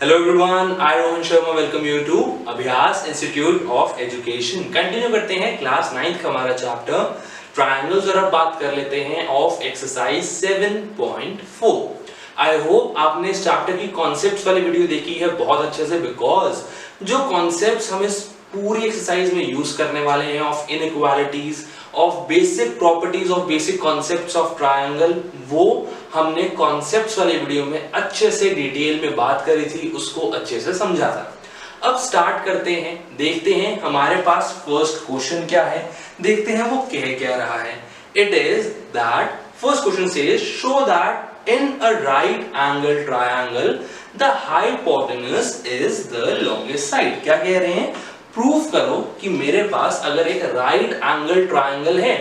Hello everyone, I Rohan Sharma welcome you to अभ्यास institute of education. Continue करते हैं class 9th का हमारा चैप्टर ट्रायंगल्स और अब बात कर लेते हैं ऑफ एक्सरसाइज 7.4। आई होप आपने इस चैप्टर की कॉन्सेप्ट्स वाली वीडियो देखी है बहुत अच्छे से, बिकॉज जो कॉन्सेप्ट्स हम इस पूरी एक्सरसाइज में यूज करने वाले हैं of inequalities, of basic properties, of basic concepts of triangle, वो हमने कॉन्सेप्ट्स वाले वीडियो में अच्छे से डिटेल में बात करी थी, उसको अच्छे से समझा था। अब स्टार्ट करते हैं, देखते हैं हमारे पास फर्स्ट क्वेश्चन क्या है, देखते हैं वो कह क्या रहा है। It is that first question says show that in a right angle triangle the hypotenuse is the longest side. क्या कह रहे हैं? प्रूफ करो कि मेरे पास अगर एक राइट एंगल ट्रायंगल है,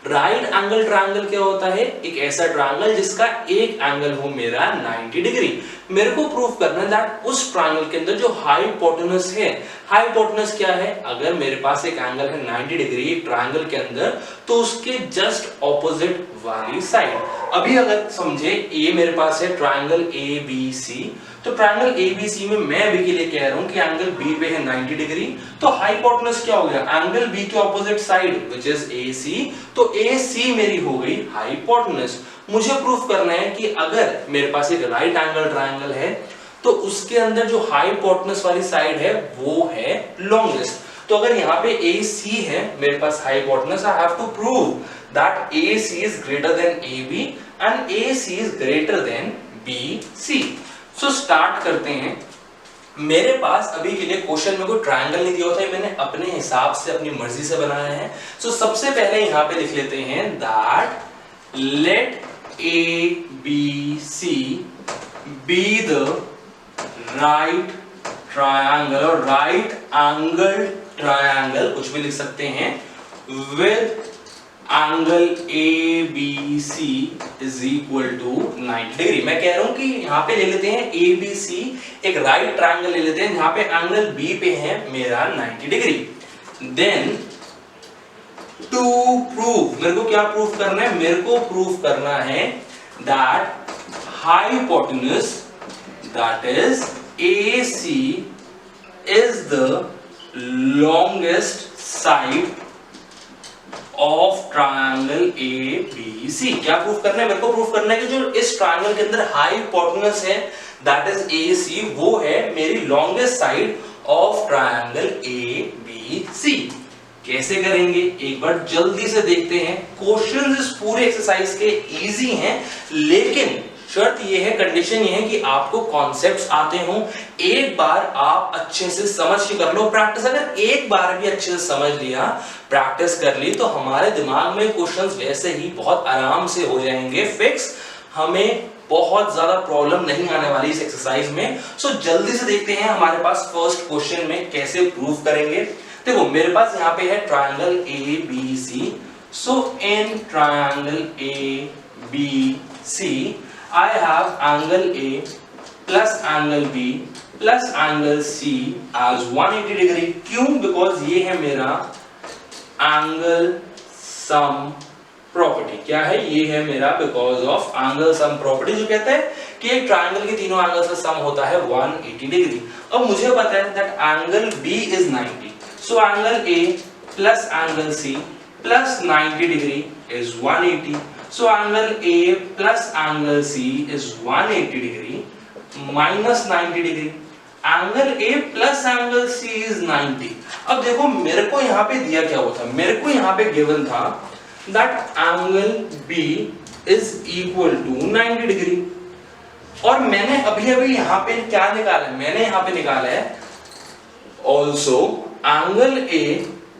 राइट एंगल ट्रायंगल क्या होता है? एक ऐसा ट्रायंगल जिसका एक एंगल हो मेरा 90 डिग्री। मेरे को प्रूफ करना है दैट उस ट्रायंगल के अंदर जो हाइपोटेन्यूज है, हाइपोटेन्यूज क्या है? अगर मेरे पास एक एंगल है 90 डिग्री एक ट्रायंगल के अंदर, तो उसके जस्ट ऑपोजिट वाली साइड। अभी अगर समझे ए मेरे पास है ट्रायंगल ए बी सी, तो ट्रायंगल एबीसी में मैं अभी के लिए कह रहा हूं कि एंगल बी पे है 90 डिग्री, तो हाइपोटेन्यूज क्या हो गया? एंगल बी के opposite side which is AC, तो एसी मेरी हो गई हाइपोटेन्यूज। मुझे प्रूफ करना है कि अगर मेरे पास एक राइट एंगल ट्रायंगल है तो उसके अंदर जो हाइपोटेन्यूज वाली साइड है वो है लॉन्गेस्ट। तो अगर यहाँ पे AC है मेरे पास hypotenuse, I have to prove that AC is greater than AB and AC is greater than BC। So start करते हैं। मेरे पास अभी के लिए क्वेश्चन में कोई ट्रायंगल नहीं दिया होता है, मैंने अपने हिसाब से अपनी मर्जी से बनाया है। सो सबसे पहले यहां पे लिख लेते हैं that let ABC be the right triangle और राइट एंगल ट्रायंगल, कुछ भी लिख सकते हैं, with angle ABC is equal to 90 degree. मैं कह रहा हूं कि यहां पे ले लेते हैं ABC, एक राइट ट्रायंगल ले लेते हैं जहां पे एंगल B पे है मेरा 90 डिग्री। देन टू प्रूव, मेरे को क्या प्रूफ करना है? मेरे को प्रूफ करना है that hypotenuse that is AC is the longest side of triangle ABC। क्या प्रूफ करना है? मेरे को प्रूफ करना है कि जो इस ट्रायंगल के अंदर हाइपोटेन्यूज है दैट इज AC, वो है मेरी longest side of triangle ABC। कैसे करेंगे एक बार जल्दी से देखते हैं। क्वेश्चंस इस पूरे एक्सरसाइज के इजी हैं, लेकिन शर्त ये है, कंडीशन ये है कि आपको कॉन्सेप्ट्स आते हो। एक बार आप अच्छे से समझ के कर लो प्रैक्टिस। अगर एक बार भी अच्छे से समझ लिया, प्रैक्टिस कर ली, तो हमारे दिमाग में क्वेश्चंस वैसे ही बहुत आराम से हो जाएंगे फिक्स। हमें बहुत ज्यादा प्रॉब्लम नहीं आने वाली इस एक्सरसाइज में। सो जल्दी से देखते हैं हमारे पास फर्स्ट क्वेश्चन में कैसे प्रूफ करेंगे। देखो मेरे पास यहाँ पे है triangle ABC। So in triangle ABC I have angle A plus angle B plus angle C as 180 degree। क्यों? Because ये है मेरा angle sum property। क्या है? ये है मेरा because of angle sum property, जो कहता है कि एक ट्रायंगल के तीनों एंगल का सम होता है 180 डिग्री। अब मुझे पता है that angle B is 90, so angle A plus angle C plus 90 degree is 180। So angle A plus angle C is 180 degree minus 90 degree। Angle A plus angle C is 90। अब देखो मेरे को यहाँ पे दिया क्या हुआ था? मेरे को यहाँ पे गिवन था that angle B is equal to 90 degree, और मैंने अभी अभी यहाँ पे क्या निकाला है? मैंने यहाँ पे निकाला है also angle A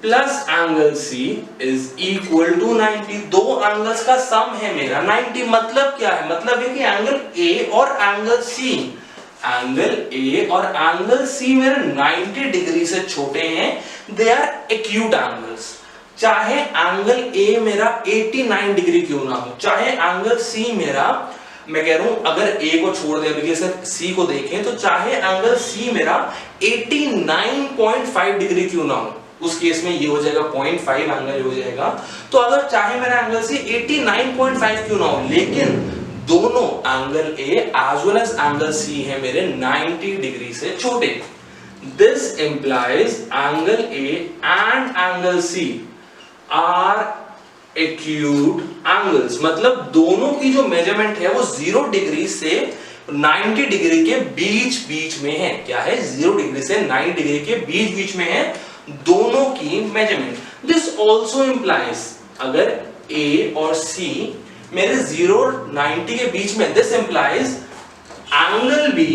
plus angle C is equal to 90। दो एंगल्स का सम है मेरा 90। मतलब क्या है? मतलब है कि एंगल A और एंगल C, एंगल A और एंगल C मेरे 90 डिग्री से छोटे हैं। They are acute angles. चाहे एंगल A मेरा 89 डिग्री क्यों ना हो, चाहे एंगल C मेरा, मैं कह रहा हूं अगर A को छोड़ दे अभी सिर्फ C को देखें, तो चाहे एंगल C मेरा 89.5 डिग्री क्यों ना हो, उस केस में ये हो जाएगा 0.5 एंगल हो जाएगा। तो अगर चाहे मेरा एंगल C 89.5 क्यों ना हो, लेकिन दोनों angle A as well as angle C है मेरे 90 डिग्री से छोटे। This implies angle A and angle C are acute angles, मतलब दोनों की जो मेजरमेंट है वो 0 डिग्री से 90 डिग्री के बीच में है। क्या है? 0 डिग्री से 90 डिग्री के बीच में है दोनों की मेजरमेंट। दिस ऑल्सो इंप्लाइज, अगर ए और सी मेरे 0 90 के बीच में, this implies angle B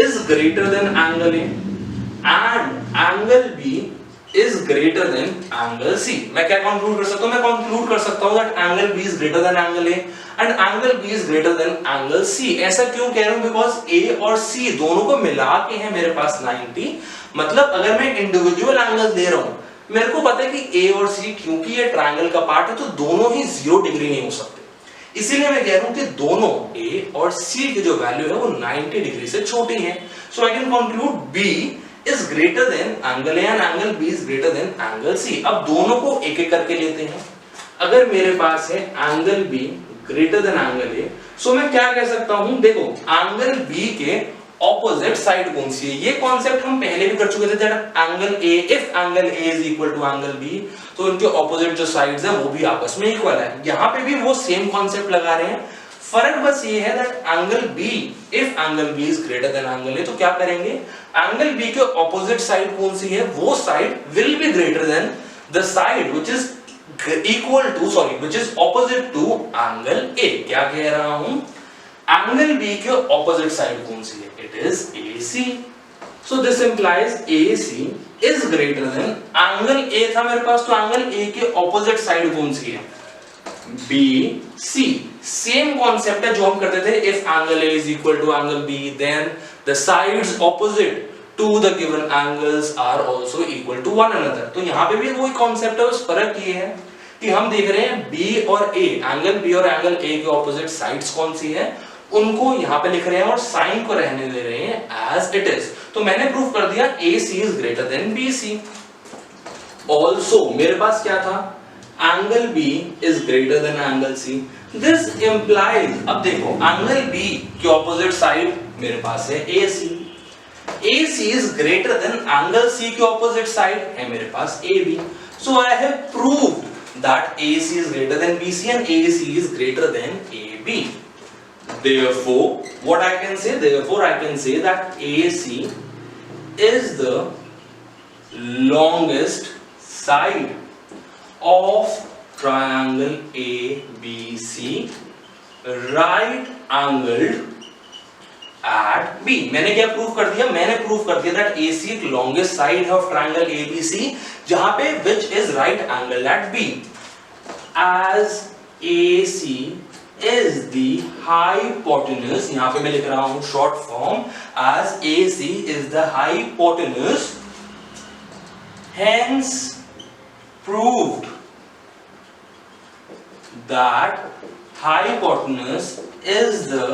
is greater than angle A and angle B is greater than angle C। मैं क्या कंक्लूड कर सकता हूं? मैं कंक्लूड कर सकता हूं that angle B is greater than angle A and angle B is greater than angle C। ऐसा क्यों कह रहा हूं? बिकॉज A और C दोनों को मिला के है मेरे पास 90, मतलब अगर मैं इंडिविजुअल एंगल दे रहा हूं, मेरे को पता है कि A और C क्योंकि ये ट्रायंगल का पार्ट है तो दोनों ही 0 डिग्री नहीं हो सकते। इसीलिए मैं कह रहा हूं कि दोनों A और C की जो वैल्यू है वो 90 डिग्री से छोटी है। So I can conclude B is greater than angle A and angle B is greater than angle C। अब दोनों को एक एक करके लेते हैं। अगर मेरे पास है angle B greater than angle A, सो मैं क्या कह सकता हूं? देखो, angle B के ऑपोजिट साइड कौन सी है? ये कॉन्सेप्ट हम पहले भी कर चुके थे। That angle A, if angle A is equal to angle B, तो इनके ऑपोजिट जो साइड्स हैं वो भी आपस में इक्वल है। यहाँ पे भी वो सेम कॉन्सेप्ट लगा रहे हैं। फर्क बस ये है that angle B, if angle B is greater than angle A, तो क्या करेंगे? एंगल B के ऑपोजिट साइड कौन सी है? वो side will be greater than the side which is which is opposite to angle A। क्या कह रहा हूं? एंगल B के ऑपोजिट साइड कौन सी है? It is AC। So this implies AC is greater than angle A था मेरे पास, तो एंगल A के ऑपोजिट साइड कौन सी है? BC। सेम कॉन्सेप्ट है जो हम करते थे। If angle A is equal to angle B, then the sides opposite to the given angles are also equal to one another। तो यहाँ पे भी वही कॉन्सेप्ट है। उस फर्क ये है कि हम देख रहे हैं B और A, एंगल B और एंगल A के ऑपोजिट साइड्स कौन सी है, उनको यहाँ पे लिख रहे हैं और साइन को रहने दे रहे हैं as it is। तो मैंने प्रूव कर दिया AC is greater than BC। Also मेरे पास क्या था? Angle B is greater than angle C। This implies, अब देखो, एंगल B के ऑपोजिट साइड मेरे पास है AC। AC is greater than angle C के ऑपोजिट साइड है मेरे पास AB। So I have proved that AC is greater than BC and AC is greater than AB। Therefore, what I can say? Therefore, I can say that AC is the longest side of triangle ABC right angled at B। मैंने क्या prove कर दिया? मैंने prove कर दिया that AC एक longest side of triangle ABC जहां पे which is right angled at B। As AC is the hypotenuse, यहां पे मैं लिख रहा हूं short form, as AC is the hypotenuse, hence proved that hypotenuse is the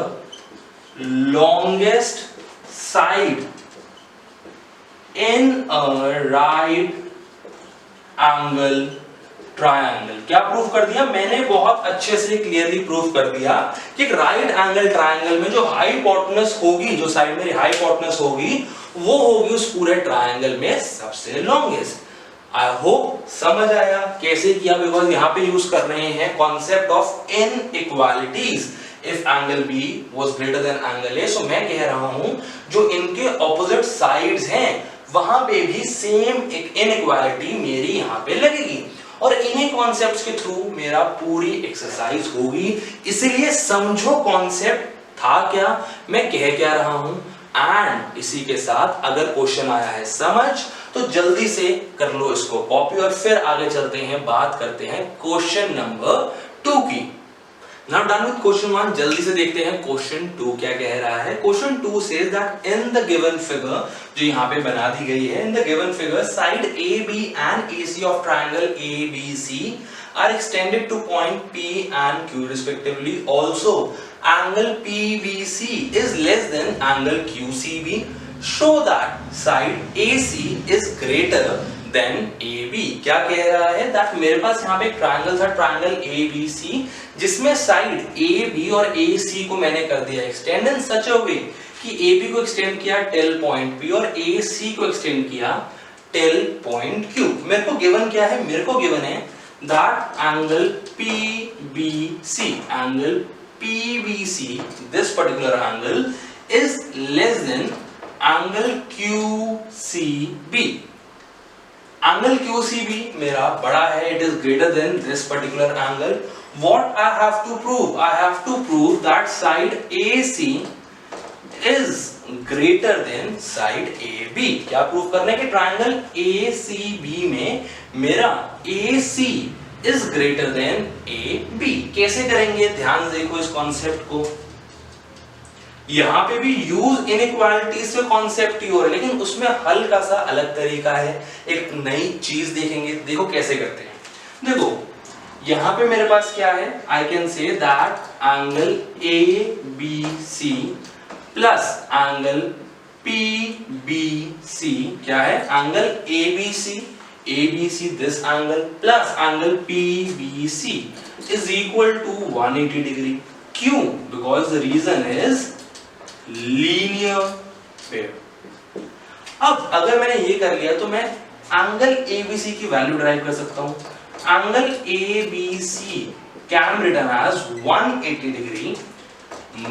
longest side in a right angle triangle। क्या proof कर दिया? मैंने बहुत अच्छे से क्लियरली प्रूफ कर दिया कि एक राइट एंगल ट्रायंगल में जो हाइपोटेनस होगी, जो साइड में हाइपोटेनस होगी, वो होगी उस पूरे ट्रायंगल में सबसे लॉन्गेस्ट। आई होप समझ आया कैसे किया, बिकॉज यहाँ पे यूज कर रहे हैं concept of inequalities. If angle B was greater than angle A, सो मैं कह रहा हूं जो इनके ऑपोजिट साइड्स हैं वहां पे भी सेम एक इनइक्वालिटी मेरी यहाँ पे लगेगी और इन्हीं कॉन्सेप्ट्स के थ्रू मेरा पूरी एक्सरसाइज होगी। इसीलिए समझो कॉन्सेप्ट था क्या, मैं कह क्या रहा हूं, एंड इसी के साथ अगर क्वेश्चन आया है समझ तो जल्दी से कर लो इसको कॉपी और फिर आगे चलते हैं, बात करते हैं क्वेश्चन नंबर 2 की। Now done with question 1, जल्दी से देखते हैं क्वेश्चन 2 क्या कह रहा है। Question 2 says that in the given figure, जो यहाँ पे बना दी गई है, in the given figure side AB and AC of triangle ABC are extended to point P and Q respectively. Also, angle PBC is less than angle QCB. Show that side AC is greater than AB। क्या कह रहा है that मेरे पास यहाँ पे एक triangle था, triangle ABC, जिसमें साइड AB और AC को मैंने कर दिया एक्सटेंड इन सच अ वे कि AB को एक्सटेंड किया टिल पॉइंट P और AC को एक्सटेंड किया टिल पॉइंट Q। मेरे को गिवन क्या है, मेरे को गिवन है that angle PBC, angle PBC, this particular angle is less than angle QCB। angle QCB मेरा बड़ा है, it is greater than this particular angle। what I have to prove, I have to prove that side AC is greater than side AB। क्या prove करना है कि triangle ACB में मेरा AC is greater than AB। कैसे करेंगे, ध्यान देखो इस कॉन्सेप्ट को। यहां पे भी यूज इनइक्वालिटी से कॉन्सेप्ट ही हो रहा है, लेकिन उसमें हल्का सा अलग तरीका है, एक नई चीज देखेंगे। देखो कैसे करते हैं। देखो यहां पे मेरे पास क्या है, आई can say that angle ABC plus angle PBC क्या है, angle ABC this angle plus angle PBC is equal to 180 degree। क्यों? Because the reason is linear pair। अब अगर मैंने ये कर लिया तो मैं एंगल ABC की वैल्यू ड्राइव कर सकता हूं। Angle ABC can written as 180 degree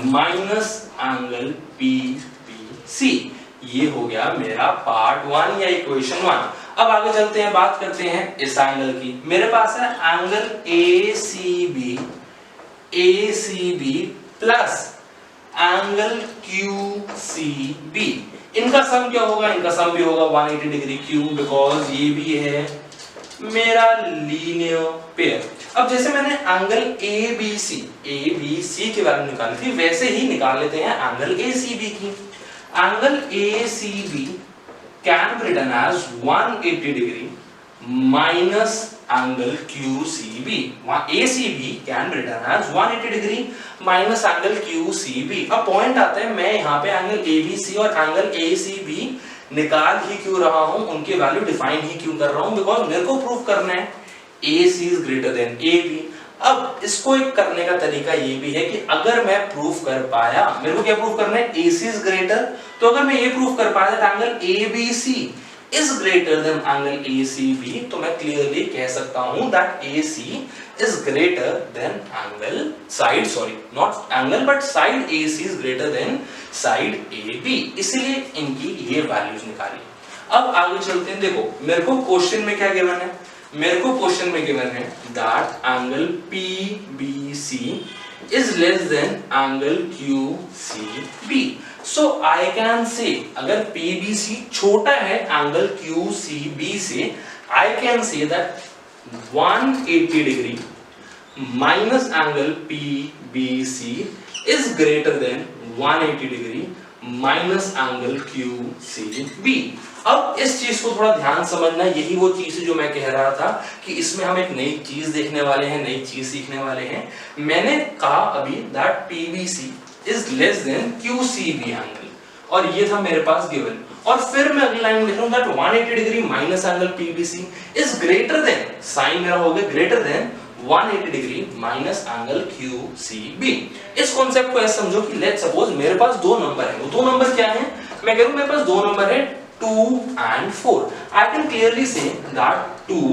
minus angle PBC। ये हो गया मेरा पार्ट 1 या इक्वेशन 1। अब आगे चलते हैं, बात करते हैं इस एंगल की। मेरे पास है angle ACB plus angle QCB। इनका सम क्या होगा, इनका सम भी होगा 180 डिग्री। क्यों? बिकॉज ये भी है मेरा लीनियर पेयर। अब जैसे मैंने एंगल ABC की वैल्यू निकाली थी, वैसे ही निकाल लेते हैं एंगल ACB की। Angle ACB can be written as 180 degree minus angle QCB। ACB can be written as 180 degree minus angle QCB। अब पॉइंट आता है, मैं यहाँ पे एंगल ABC और एंगल ACB निकाल ही क्यों रहा हूँ, उनके वैल्यू डिफाइन ही क्यों कर रहा हूँ, बिकॉज मेरे को प्रूफ करना है AC is greater than AB। अब इसको एक करने का तरीका ये भी है कि अगर मैं प्रूफ कर पाया, मेरे को क्या प्रूफ करना है, AC is greater, तो अगर मैं ये प्रूफ कर पाया that angle ABC is greater than angle ACB, तो मैं क्लियरली कह सकता हूं that AC is greater than angle side, sorry not angle but side AC is greater than side AB। इसीलिए इनकी ये वैल्यूज निकाली। अब आगे चलते हैं। देखो मेरे को क्वेश्चन में क्या गिवन है, मेरे को क्वेश्चन में गिवन है that angle PBC is less than angle QCB। So I can say अगर PBC छोटा है एंगल QCB से, I can say that 180 degree minus angle PBC is greater than 180 degree minus angle QCB। अब इस चीज को थोड़ा ध्यान समझना, यही वो चीज है जो मैं कह रहा था कि इसमें हम एक नई चीज देखने वाले हैं, नई चीज सीखने वाले हैं। मैंने कहा अभी that PBC is less than QCB angle, और ये था मेरे पास गिवन। और फिर मैं अगली लाइन में लिख रहा हूं that 180 degree minus angle PBC is greater than, sign मेरा हो गया greater than 180 degree minus angle QCB। इस कॉन्सेप्ट को ऐसे समझो कि लेट्स सपोज मेरे पास दो नंबर है। वो दो नंबर क्या है, मैं कह रहा हूं मेरे पास दो नंबर है 2 and 4। I can clearly say that 2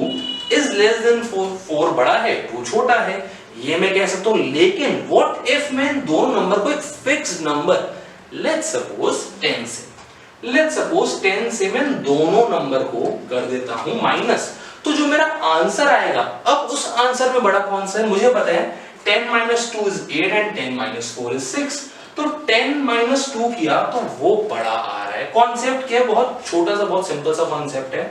is less than 4। 4 बड़ा है, 2 छोटा है, ये मैं कह सकता हूं। लेकिन what if मैं दोनों नंबर को एक फिक्स्ड नंबर, let's suppose 10 से, let's suppose 10 से मैं दोनों नंबर को कर देता हूं माइनस, तो जो मेरा आंसर आएगा, अब उस आंसर में बड़ा कौन सा है मुझे पता है, 10 minus 2 is 8 and 10 minus 4 is 6। तो 10 minus 2 किया तो वो बड़ा आ रहा है। कॉन्सेप्ट क्या है, बहुत छोटा सा, बहुत सिंपल सा कॉन्सेप्ट है।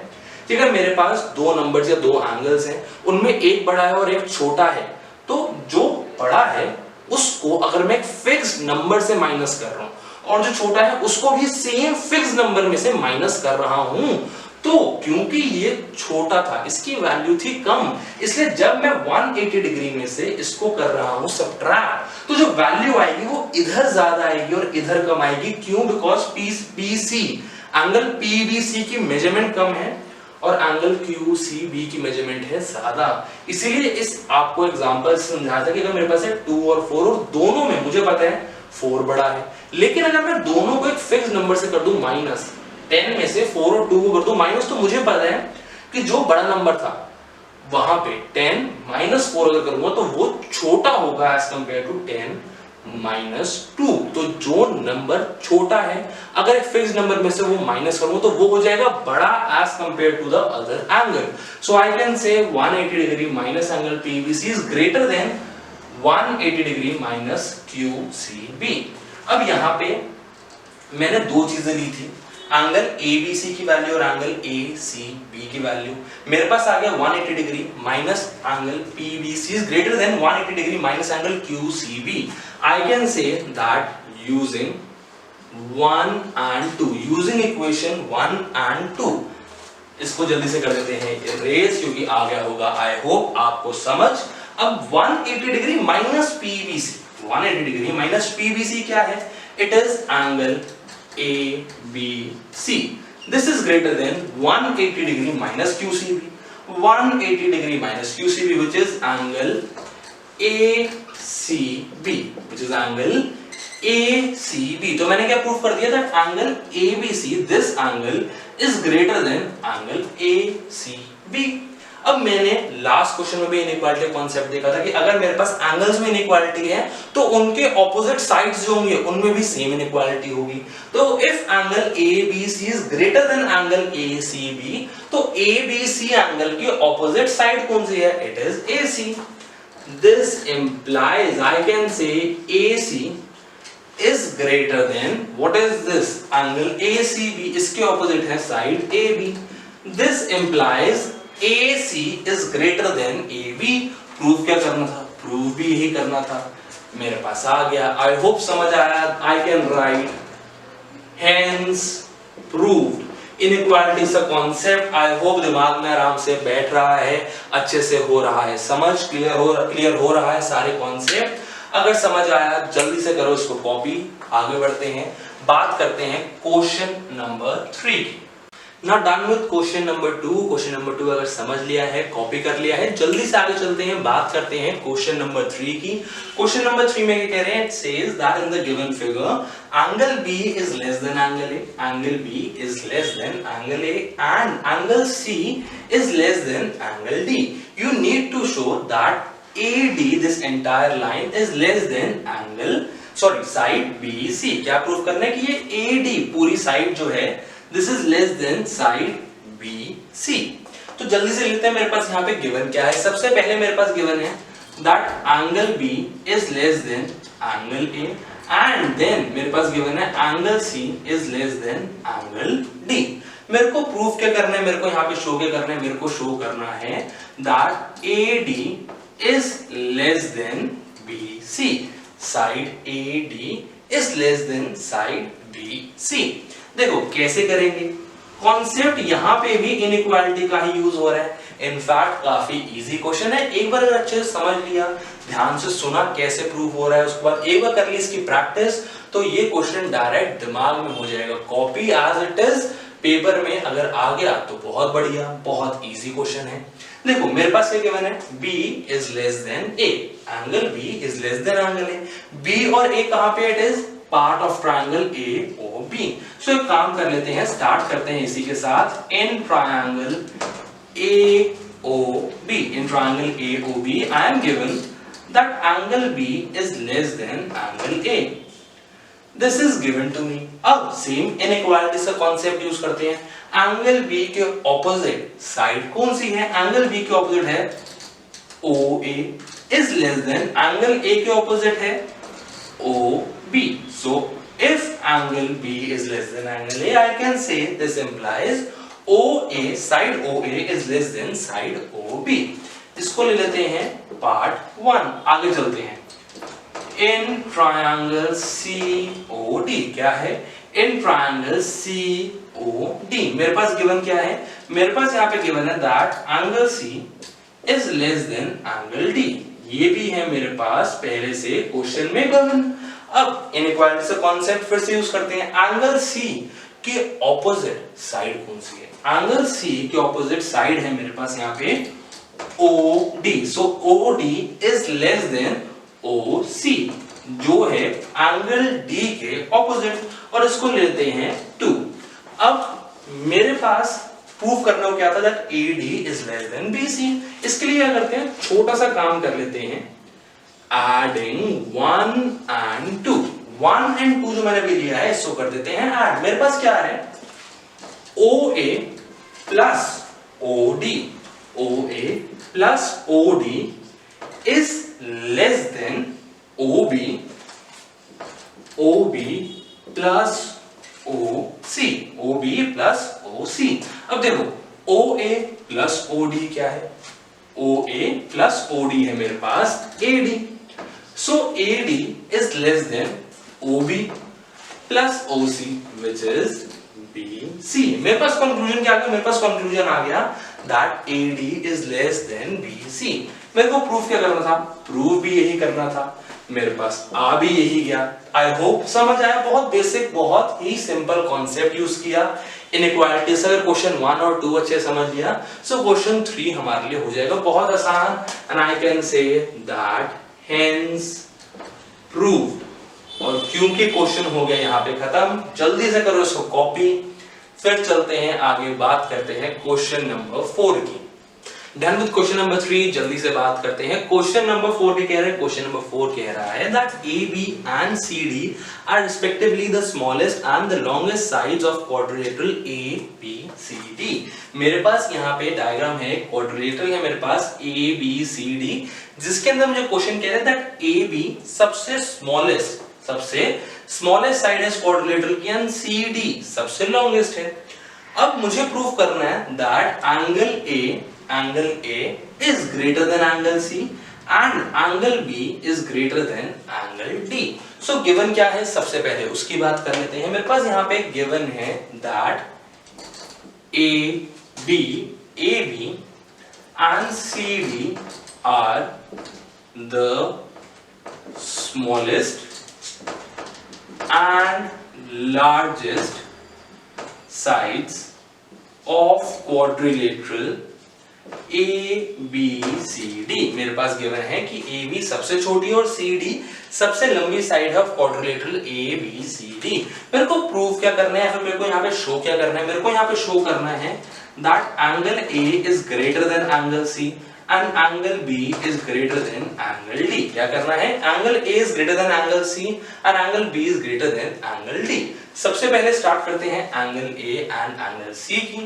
ठीक है, मेरे पास दो नंबर्स या दो एंगल्स हैं, उनमें एक बड़ा है और एक छोटा है, तो जो बड़ा है उसको अगर मैं एक फिक्स्ड नंबर से माइनस कर रहा हूं और जो छोटा है उसको भी सेम फिक्स्ड नंबर में से माइनस कर रहा हूं, तो क्योंकि ये छोटा था, इसकी वैल्यू थी कम, इसलिए जब मैं 180 डिग्री में से इसको कर रहा हूं सबट्रैक्ट, तो जो वैल्यू आएगी वो इधर ज्यादा आएगी और इधर कम आएगी। क्यों? बिकॉज PC एंगल PBC की मेजरमेंट कम है और एंगल QCB की मेजरमेंट है ज्यादा। इसीलिए इस आपको एग्जांपल से समझाया था कि अगर मेरे पास है 2 और 4 और दोनों में मुझे पता है 4 बड़ा है, लेकिन अगर मैं दोनों को एक फिक्स नंबर से कर दूं माइनस, 10 में से 4 और 2 को कर दूं माइनस, तो मुझे पता है कि जो बड़ा नंबर था वहां पे 10 माइनस 4 अगर करूंगा तो वो छोटा होगा एज कंपेयर टू 10 माइनस 2। तो जो नंबर छोटा है अगर एक फिक्स नंबर में से वो माइनस करूंगा तो वो हो जाएगा बड़ा as compare to the other angle. So I can say 180 degree minus angle PBC is greater than 180 degree minus QCB। अब यहां पे मैंने दो चीजें ली थी, एंगल ABC की वैल्यू और एंगल ACB की वैल्यू। मेरे पास आ गया 180 degree minus angle PBC is greater than 180 degree minus angle QCB। I can say that using 1 and 2, using equation 1 and 2, इसको जल्दी से कर देते हैं इरेज क्योंकि आ गया होगा आई होप आपको समझ। अब 180 degree minus PBC, 180 degree minus PBC क्या है? It is angle ABC. This is greater than 180 degree minus QCB. 180 degree minus QCB, which is angle ACB, which is angle ACB. तो मैंने क्या प्रूफ कर दिया था? Angle ABC, this angle is greater than angle ACB. अब मैंने last question में भी इनइक्वालिटी कॉन्सेप्ट देखा था कि अगर मेरे पास एंगल्स में इनइक्वालिटी है तो उनके ऑपोजिट साइड्स जो होंगे उनमें भी सेम इनइक्वालिटी होगी। तो if angle ABC is greater than angle ACB, तो ABC एंगल की ऑपोजिट साइड कौन सी है? It is AC. This implies I can से AC is greater than, what is this? Angle ACB, इसके ऑपोजिट है side AB. This implies AC is greater than AB. Proof क्या करना था? Proof भी यही करना था। मेरे पास आ गया, आई होप समझ आया। I can write hence proved. Inequality सा कॉन्सेप्ट आई होप दिमाग में आराम से बैठ रहा है, अच्छे से हो रहा है समझ, क्लियर हो रहा है सारे कॉन्सेप्ट। अगर समझ आया जल्दी से करो इसको कॉपी। आगे बढ़ते हैं, बात करते हैं क्वेश्चन नंबर 3। ना done with question number 2। Question number 2 अगर समझ लिया है, कॉपी कर लिया है, जल्दी से आगे चलते हैं, बात करते हैं क्वेश्चन नंबर 3 की। क्वेश्चन नंबर 3 में क्या कह रहे हैं? It says that in the given figure angle B is less than angle A, angle B is less than angle A and angle C is less than angle D. You need to show that AD, this entire line, is less than angle, sorry, side BC. क्या proof करना है कि ये AD पूरी side जो है this is less than side BC. तो जल्दी से लिखते हैं, मेरे पास यहाँ पे गिवन क्या है? सबसे पहले मेरे पास गिवन है that angle B is less than angle A and then मेरे पास गिवन है angle C is less than angle D. मेरे को प्रूफ क्या करना है? मेरे को यहाँ पे शो क्या करना है? मेरे को शो करना है that AD is less than BC. Side AD is less than side BC. देखो कैसे करेंगे? कॉन्सेप्ट यहाँ पे भी इनइक्वालिटी का ही यूज हो रहा है। इनफैक्ट काफी इजी क्वेश्चन है, एक बार अगर अच्छे से समझ लिया, ध्यान से सुना कैसे प्रूफ हो रहा है, उसके बाद एक बार कर ली इसकी प्रैक्टिस, तो ये क्वेश्चन डायरेक्ट दिमाग में हो जाएगा copy as it is. Paper में अगर आ गया तो बहुत बढ़िया, बहुत इजी क्वेश्चन है। देखो मेरे पास क्या गिवन है? B is less than A, angle B is less than angle A. B और A कहाँ पे? It is part of triangle AOB. सो एक काम कर लेते हैं, स्टार्ट करते हैं इसी के साथ। In triangle AOB, in triangle AOB, I am given that angle B is less than angle A. This is given to me. अब सेम इनइक्वालिटी से कॉन्सेप्ट यूज करते हैं। एंगल B के ऑपोजिट साइड कौन सी है? एंगल B के opposite है OA is less than angle A के ऑपोजिट है OB. So if angle B is less than angle A, I can say this implies OA, side OA is less than side OB. इसको ले लेते हैं part 1, आगे चलते हैं। In triangle COD क्या है? इन ट्रायंगल COD मेरे पास गिवन क्या है? मेरे पास यहाँ पे गिवन है that angle C is less than angle D. ये भी है मेरे पास पहले से क्वेश्चन में गिवन। अब इनइक्वालिटी से कॉन्सेप्ट फिर से यूज करते हैं। एंगल C के ऑपोजिट साइड कौन सी है। एंगल सी के ऑपोजिट साइड है मेरे पास यहाँ पे OD, so OD is less than OC, जो है एंगल D के ऑपोजिट, और इसको लेते हैं 2। अब मेरे पास प्रूव करना हो क्या था, that AD is less than BC। इसके लिए क्या करते हैं, छोटा सा काम कर लेते हैं, एडिंग 1 and 2। 1 and 2 जो मैंने भी लिया है इसको कर देते हैं ऐड। मेरे पास क्या है, OA plus OD, OA plus OD is less than OB, OB plus OC, OB plus OC। अब देखो OA प्लस OD क्या है, OA प्लस OD है मेरे पास AD, so AD is less than OB plus OC which is BC। मेरे पास conclusion क्या आ गया, मेरे पास कंक्लूजन आ गया that AD is less than BC। मेरे को प्रूफ क्या करना था, प्रूफ भी यही करना था, मेरे पास आ भी यही गया। आई होप समझ आया, बहुत बेसिक, बहुत ही सिंपल कॉन्सेप्ट यूज किया इनइक्वालिटी से। अगर क्वेश्चन 1 और 2 अच्छे समझ लिया, सो क्वेश्चन 3 हमारे लिए हो जाएगा बहुत आसान। And I can say that hence proved. और क्योंकि क्वेश्चन हो गया यहाँ पे खत्म, जल्दी से करो इसको कॉपी, फिर चलते हैं आगे, बात करते हैं क्वेश्चन नंबर 4 की। डन विद क्वेश्चन नंबर 3, जल्दी से बात करते हैं क्वेश्चन नंबर 4 के। कह रहे हैं क्वेश्चन नंबर 4 कह रहा है that AB and CD are respectively the smallest and the longest sides of quadrilateral ABCD। मेरे पास यहाँ पे डायग्राम है, क्वाड्रिलेटरल है मेरे पास ABCD, जिसके अंदर मुझे क्वेश्चन कह रहा है दैट AB सबसे स्मॉलेस्ट साइड है क्वाड्रिलेटरल की, एंड CD सबसे लॉन्गेस्ट है। अब मुझे प्रूफ करना है that angle A is greater than angle C and angle B is greater than angle D। So given क्या है, सबसे पहले उसकी बात कर लेते हैं। मेरे पास यहाँ पे given है that AB and CD are the smallest and largest sides of quadrilateral ABCD। मेरे पास गिवन है कि AB सबसे छोटी और CD सबसे लंबी साइड है ऑफ क्वाड्रिलेटरल ABCD। मेरे को प्रूफ क्या करना है, फिर मेरे को यहाँ पे शो क्या करना है, मेरे को यहाँ पे शो करना है that angle A is greater than angle C and angle B is greater than angle D। क्या करना है, angle A is greater than angle C and angle B is greater than angle D। सबसे पहले start करते हैं angle A and angle C की।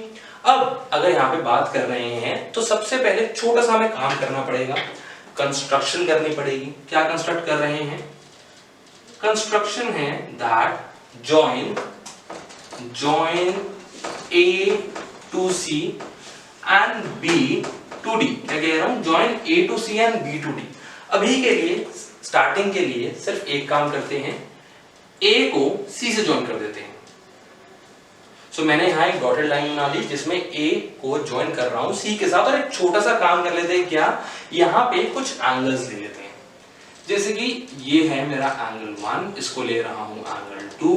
अब अगर यहाँ पे बात कर रहे हैं तो सबसे पहले छोटा सा हमें काम करना पड़ेगा, कंस्ट्रक्शन करनी पड़ेगी। क्या कंस्ट्रक्ट कर रहे हैं, कंस्ट्रक्शन है that join A to C and B to D। क्या कह रहा हूं, join A to C and B to D। अभी के लिए स्टार्टिंग के लिए सिर्फ एक काम करते हैं, A को C से जॉइन कर देते हैं। सो मैंने यहाँ एक डॉटेड लाइन बना ली जिसमें A को ज्वाइन कर रहा हूं C के साथ, और एक छोटा सा काम कर लेते हैं, क्या, यहाँ पे कुछ एंगल्स ले लेते हैं। जैसे कि ये है मेरा एंगल 1, इसको ले रहा हूं angle 2,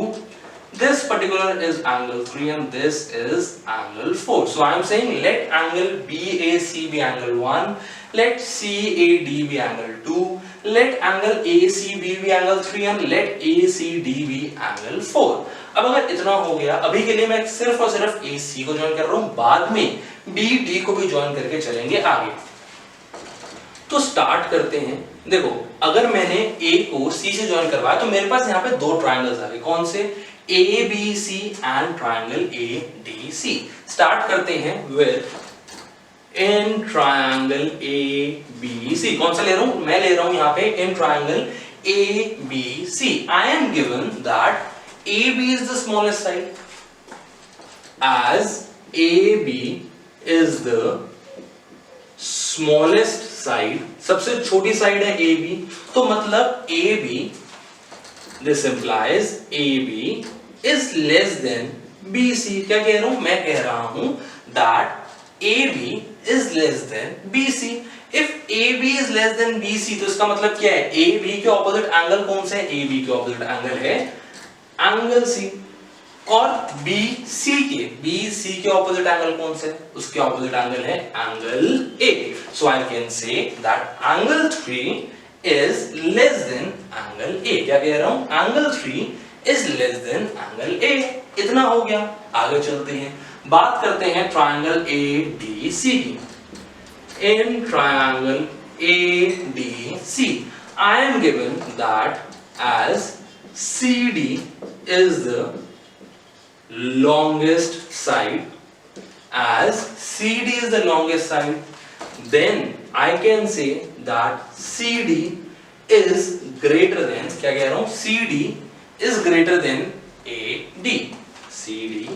this particular is angle 3 and this is angle 4। so I am saying let angle BAC be angle 1, let CAD be angle 2, let angle ACB be angle 3 and let ACD be angle 4। अब अगर इतना हो गया, अभी के लिए मैं सिर्फ और सिर्फ AC को ज्वाइन कर रहा हूं, बाद में BD को भी ज्वाइन करके चलेंगे आगे। तो स्टार्ट करते हैं। देखो अगर मैंने A को C से ज्वाइन करवाया तो मेरे पास यहाँ पे दो ट्रायंगल्स आ गए, कौन से, ABC and triangle ADC। Start करते हैं विद इन ट्रायंगल ABC। कौन सा ले रहा हूं, मैं ले रहा हूं यहाँ पे in triangle ABC। I am given that AB is the smallest side, as AB is the smallest side, सबसे छोटी साइड है AB, तो मतलब AB, this implies AB is less than BC। क्या कह रहा हूं, मैं कह रहा हूं that AB is less than BC। If AB is less than BC तो इसका मतलब क्या है, AB के ऑपोजिट एंगल कौन सा है, AB के ऑपोजिट एंगल है एंगल C। और बी सी के ऑपोजिट एंगल कौन से? उसके ऑपोजिट एंगल है angle A. So I can say that angle 3 is less than angle ए। क्या कह रहा हूं? Angle 3 is less than angle ए। इतना हो गया। आगे चलते हैं, बात करते हैं ट्रायंगल ए डी सी की। In triangle A D C I am given that edge CD is the longest side. As CD is the longest side, then I can say that CD is greater than, क्या कह रहा हूं? CD is greater than AD. CD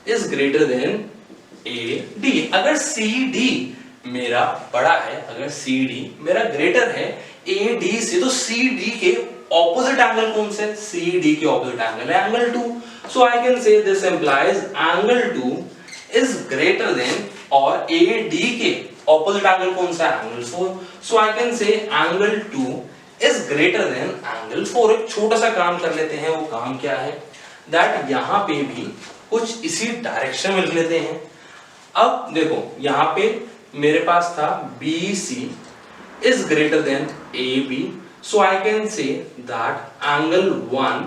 is greater than AD. अगर CD मेरा बड़ा है, अगर CD मेरा ग्रेटर है AD से, तो CD के ऑपोजिट एंगल कौन से? CD के ऑपोजिट एंगल है एंगल 2. सो आई कैन से this implies angle 2 is greater then, और AD के ऑपोजिट एंगल कौन सा? एंगल 4. सो आई कैन से angle 2 is greater than angle 4. एक छोटा सा काम कर लेते हैं, वो काम क्या है? दैट यहां पे भी कुछ इसी डायरेक्शन में लिख लेते हैं. अब देखो यहां पे मेरे पास था BC is greater than AB, so I can say that angle 1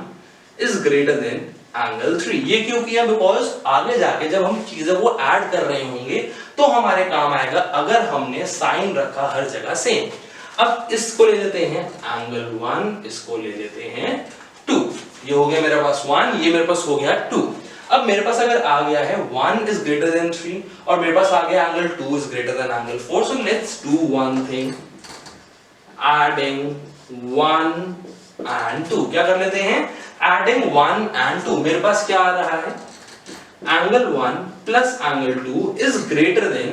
is greater than angle 3. ये क्यों किया? बिकॉज आगे जाके जब हम चीजों को ऐड कर रहे होंगे तो हमारे काम आएगा अगर हमने साइन रखा हर जगह सेम. अब इसको ले लेते हैं एंगल 1, इसको ले लेते हैं 2. ये हो गया मेरे पास 1, ये मेरे पास हो गया 2. अब मेरे पास अगर आ गया है 1 is greater than 3 और मेरे पास आ गया angle 2 is greater than angle 4. So let's do one thing, adding 1 and 2. क्या कर लेते हैं? adding 1 and 2. मेरे पास क्या आ रहा है? angle 1 plus angle 2 is greater than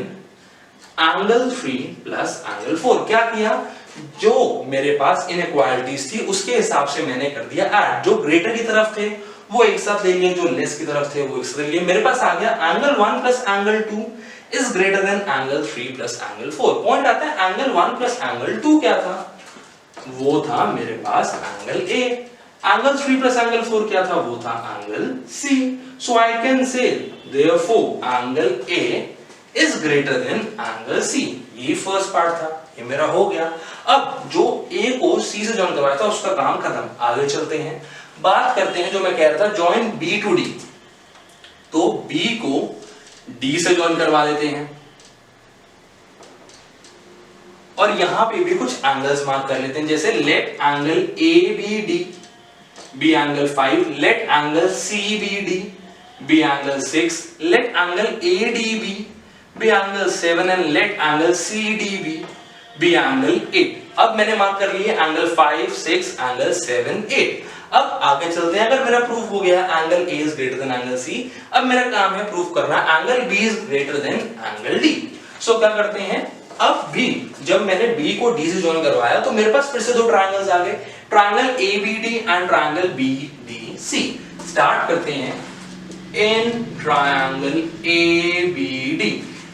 angle 3 plus angle 4. क्या किया? जो मेरे पास इनइक्वालिटीज थी उसके हिसाब से मैंने कर दिया ऐड. जो ग्रेटर की तरफ थे वो एक साथ ले लिए, जो लेस की तरफ थे वो एक साथ ले लिए. मेरे पास आ गया angle 1 plus angle 2 is greater than angle 3 plus angle 4. Point आता है एंगल 1 प्लस एंगल 2 क्या था? वो था मेरे पास angle A. Angle 3 plus angle 4 क्या था? वो था angle C. So I can say therefore angle A is greater than angle C. ये फर्स्ट पार्ट था, ये मेरा हो गया. अब जो A को C से जॉइन करवाया था उसका काम खत्म. आगे चलते हैं, बात करते हैं जो मैं कह रहा था जॉइन B टू D. तो B को D से जॉइन करवा देते हैं और यहां पे भी कुछ एंगल्स मार्क कर लेते हैं. जैसे let angle ABD be angle 5, let angle CBD be angle 6, let angle ADB be angle 7 and let angle CDB be angle 8. अब मैंने मार्क कर लिए एंगल 5, 6, एंगल 7, 8. अब आगे चलते हैं. अगर मेरा प्रूफ हो गया angle A is greater than angle C, अब मेरा काम है प्रूफ करना angle B is greater than angle D. सो क्या करते हैं? अब भी जब मैंने B को D से जॉइन करवाया तो मेरे पास फिर से दो ट्रायंगल्स आ गए, triangle ABD and triangle BDC. Start करते हैं. In triangle ABD,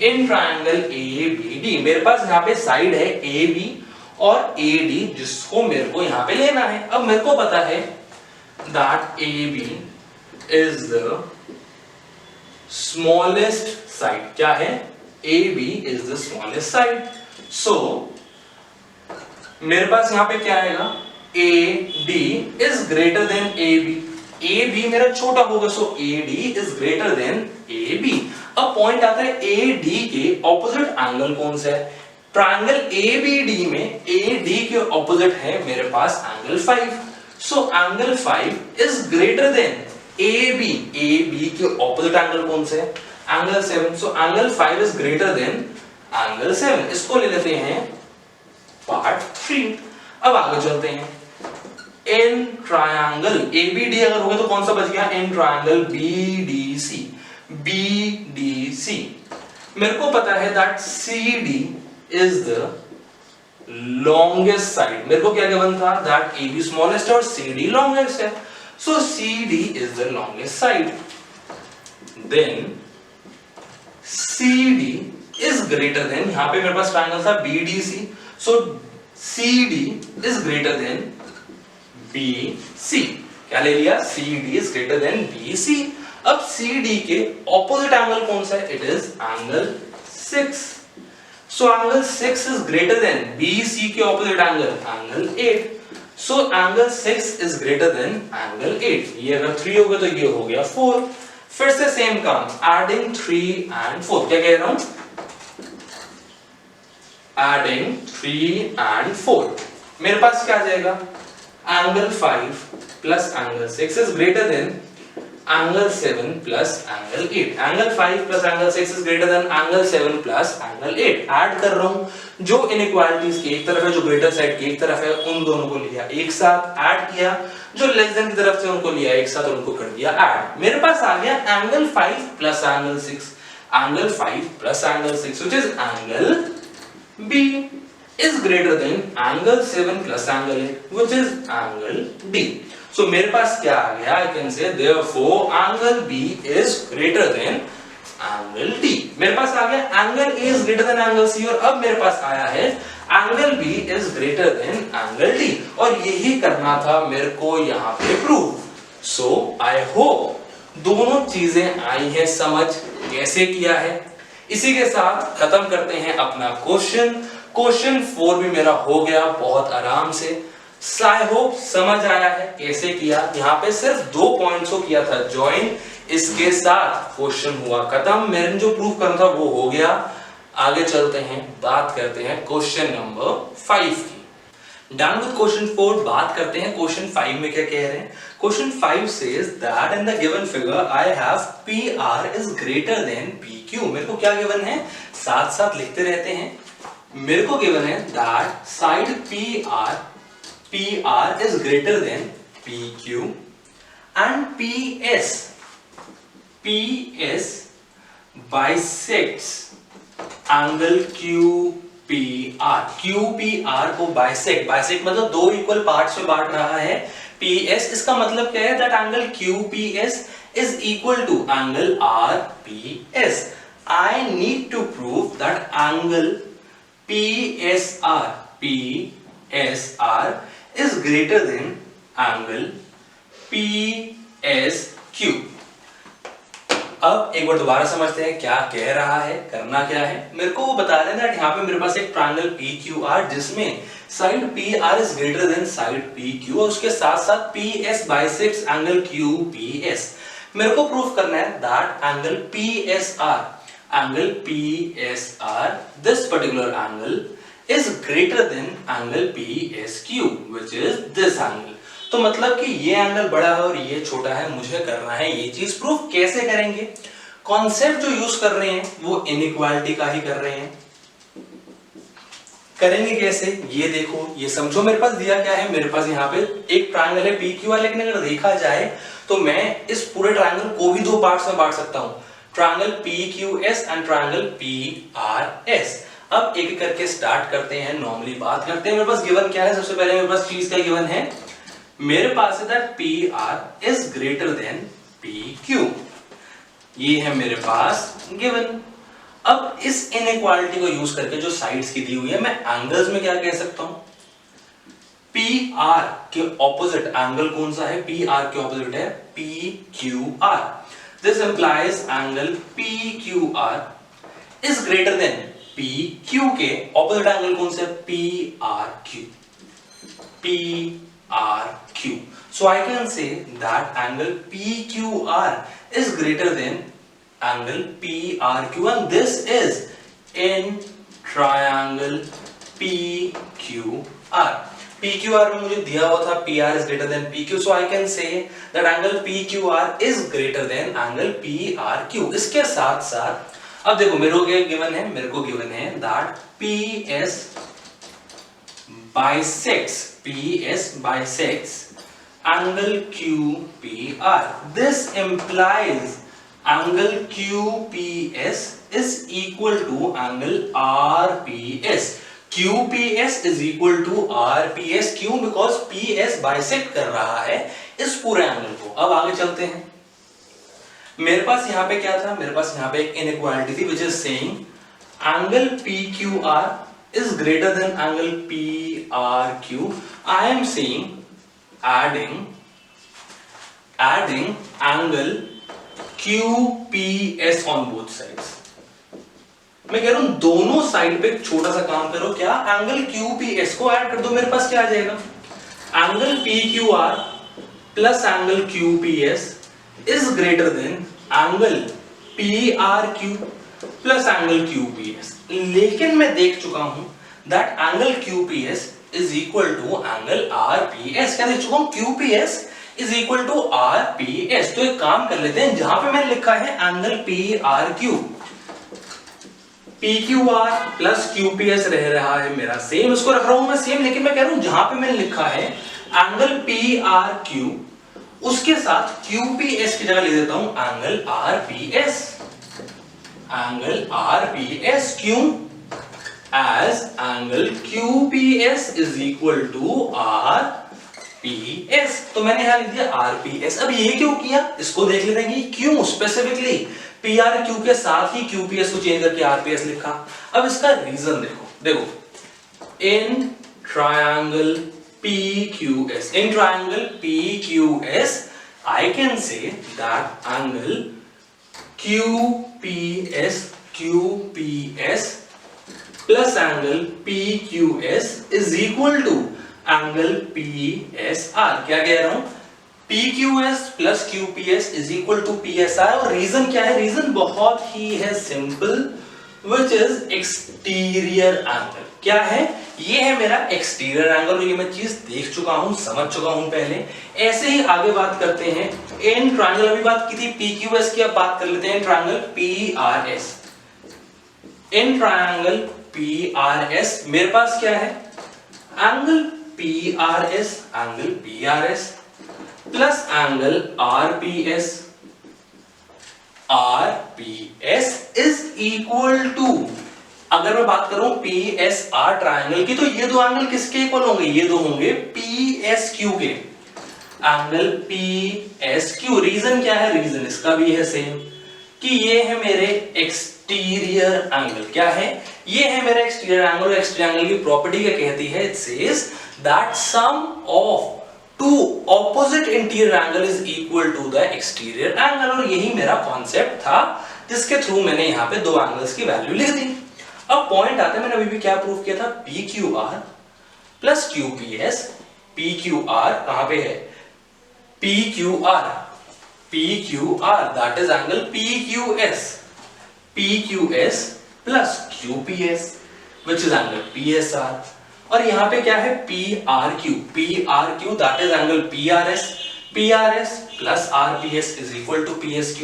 in triangle ABD मेरे पास यहाँ पे साइड है AB और AD जिसको मेरे को यहाँ पे लेना है. अब मेरे को पता है that AB is the smallest side. क्या है? AB is the smallest side. So मेरे पास यहाँ पे क्या आएगा? AD is greater than AB. AB मेरा छोटा होगा, so AD is greater than AB. अब पॉइंट आता है AD के ऑपोजिट एंगल कौन सा है? ट्रायंगल ABD में AD के ऑपोजिट है मेरे पास angle 5. So angle 5 is greater than AB. AB के ऑपोजिट एंगल कौन से है? Angle 7. So angle 5 is greater than angle 7. इसको ले लेते हैं पार्ट 3. अब आगे चलते हैं. इन ट्रायंगल ABD अगर होगा तो कौन सा बच गया? In triangle BDC. BDC मेरे को पता है that CD is the longest side. मेरे को क्या गिवन था? that AB smallest और CD longest है. so CD is the longest side. then CD is greater than, यहाँ पे मेरे पास ट्रायंगल था BDC. so CD is greater than BC. क्या ले लिया? CD is greater than BC. अब CD के ऑपोजिट एंगल कौन सा है? It is angle 6. So angle 6 is greater than BC के opposite angle 8. So angle 6 is greater than angle 8. ये अगर 3 हो गया तो ये हो गया 4. फिर से सेम काम, एडिंग 3 and 4. क्या कह रहा हूं? Adding 3 and 4. मेरे पास क्या आ जाएगा? Angle 5 plus angle 6 is greater than angle 7 plus angle 8. Angle 5 plus angle 6 is greater than angle 7 plus angle 8. Add कर रहा हूं, जो इनइक्वालिटीज की एक तरफ है, जो ग्रेटर साइड की एक तरफ है, उन दोनों को लिया एक साथ, ऐड किया. जो लेस देन की तरफ से उनको लिया एक साथ और उनको कर दिया ऐड. मेरे पास आ गया angle 5 plus angle 6. Angle 5 plus angle 6 which is angle B is greater than angle 7 plus angle 8 which is angle D. So मेरे पास क्या आ गया? I can say therefore angle B is greater than angle D. मेरे पास आ गया angle A is greater than angle C और अब मेरे पास आया है angle B is greater than angle D और यही करना था मेरे को यहाँ पे प्रूव. So I hope दोनों चीजें आई है समझ कैसे किया है. इसी के साथ खत्म करते हैं अपना क्वेश्चन 4 भी मेरा हो गया बहुत आराम से. आई होप समझ आया है कैसे किया. यहाँ पे सिर्फ 2 पॉइंट्स को किया था ज्वाइन, इसके साथ क्वेश्चन हुआ खत्म. मैंने जो प्रूव करना था वो हो गया. आगे चलते हैं, बात करते हैं क्वेश्चन नंबर 5 की. Done with question 4. बात करते हैं क्वेश्चन 5 में क्या कह रहे हैं. Question 5 says that in the given figure I have PR is greater than PQ. मेरे को क्या गिवन है? साथ साथ लिखते रहते हैं. मेरे को गिवन है that side PR is greater than PQ and PS bisects angle QPR. QPR को bisect मतलब दो इक्वल पार्ट्स में बांट रहा है. PS इसका मतलब क्या है? that angle QPS is equal to angle RPS. I need to prove that angle PSR is greater than angle PSQ. अब एक बार दोबारा समझते हैं क्या कह रहा है, करना क्या है. मेरे को वो बता रहे हैं यहाँ पे मेरे पास एक ट्रायंगल PQR जिसमें side PR is greater than side PQ और उसके साथ साथ PS bisects angle QPS. मेरे को प्रूफ करना है that angle PSR, this particular angle is greater than angle PSQ which is this angle. तो मतलब कि ये एंगल बड़ा है और ये छोटा है. मुझे करना है ये चीज प्रूफ. कैसे करेंगे? कॉन्सेप्ट जो यूज कर रहे हैं वो इनइक्वालिटी का ही कर रहे हैं. करेंगे कैसे ये देखो, ये समझो. मेरे पास दिया क्या है? मेरे पास यहाँ पे एक ट्रायंगल है PQR, लेकिन अगर देखा जाए तो मैं इस पूरे ट्रायंगल को भी दो पार्ट्स में बांट सकता हूँ. Triangle PQS and triangle PRS. अब एक एक करके स्टार्ट करते हैं, नॉर्मली बात करते हैं. मेरे पास गिवन क्या है? सबसे पहले मेरे पास चीज का गिवन है. मेरे पास है that PR is greater than PQ. ये है मेरे पास गिवन. अब इस इनइक्वालिटी को यूज करके जो साइड्स की दी हुई है, मैं एंगल्स में क्या कह सकता हूं? PR के ऑपोजिट एंगल कौन सा है? PR के ऑपोजिट है PQR. This implies angle PQR is greater than PQ के ऑपोजिट एंगल कौन सा है? PRQ. So I can say that angle PQR is greater than angle PRQ and this is in triangle PQR. PQR में मुझे दिया हुआ था PR is greater than PQ, so I can say that angle PQR is greater than angle PRQ. इसके साथ साथ अब देखो मेरे को क्या गिवन है? मेरे को गिवन है that PS bisects angle QPR. This implies angle QPS is equal to angle RPS. QPS is equal to RPS. क्यों? Because PS bisect कर रहा है इस पूरे एंगल को. अब आगे चलते हैं. मेरे पास यहाँ पे क्या था? मेरे पास यहाँ पे एक इनइक्वालिटी थी which is saying angle PQR is greater than angle PRQ. I am saying adding angle QPS on both sides. मैं कह रहा हूं दोनों साइड पे एक छोटा सा काम करो, क्या, एंगल QPS को ऐड कर दो, मेरे पास क्या आ जाएगा, angle PQR plus angle QPS is greater than angle PRQ plus angle QPS। लेकिन मैं देख चुका हूं that angle QPS is equal to angle RPS। क्या देख चुका हूं, QPS is equal to RPS। तो एक काम कर लेते हैं, जहां पे मैंने लिखा है angle PRQ, PQR plus QPS रह रहा है मेरा सेम, इसको रख रहा हूं मैं सेम, लेकिन मैं कह रहा हूं जहां पे मैंने लिखा है एंगल PRQ उसके साथ QPS की जगह ले देता हूं एंगल RPS। एंगल RPS क्यों, as angle QPS is equal to RPS। तो मैंने यहां लिख दिया RPS। अब ये क्यों किया, इसको देख लेते हैं कि क्यों स्पेसिफिकली PRQ के साथ ही QPS को चेंज करके RPS लिखा। अब इसका रीजन देखो, in triangle PQS I can say that angle QPS plus angle PQS is equal to angle PSR। क्या कह रहा हूं, PQS plus QPS is equal to PSR। और रीजन क्या है, रीजन बहुत ही है simple, which is exterior angle. क्या है, ये है मेरा एक्सटीरियर एंगल, और ये मैं चीज देख चुका हूं, समझ चुका हूं पहले। ऐसे ही आगे बात करते हैं इन ट्रायंगल, अभी बात की थी PQS की, अब बात कर लेते हैं triangle PRS। In triangle PRS मेरे पास क्या है, angle PRS plus angle RPS is equal to, अगर मैं बात करूं PSR ट्रायंगल की, तो ये दो एंगल किसके इक्वल होंगे, ये दो होंगे PSQ के, एंगल PSQ। रीजन क्या है, रीजन इसका भी है सेम, कि ये है मेरे एक्सटीरियर एंगल। क्या है, ये है मेरा एक्सटीरियर एंगल। एक्सटीरियर एंगल की प्रॉपर्टी क्या कहती है, it says that sum of two opposite interior angle is equal to the exterior angle. और यही मेरा कॉन्सेप्ट था, जिसके थ्रू मैंने यहां पे दो एंगल्स की वैल्यू लिख दी। अब पॉइंट आता है, मैंने अभी भी क्या प्रूव किया था, PQR प्लस QPS। PQR कहां पे है, PQR that is angle PQS plus QPS which is angle PSR। और यहां पे क्या है, PRQ that is angle PRS plus RPS is equal to PSQ।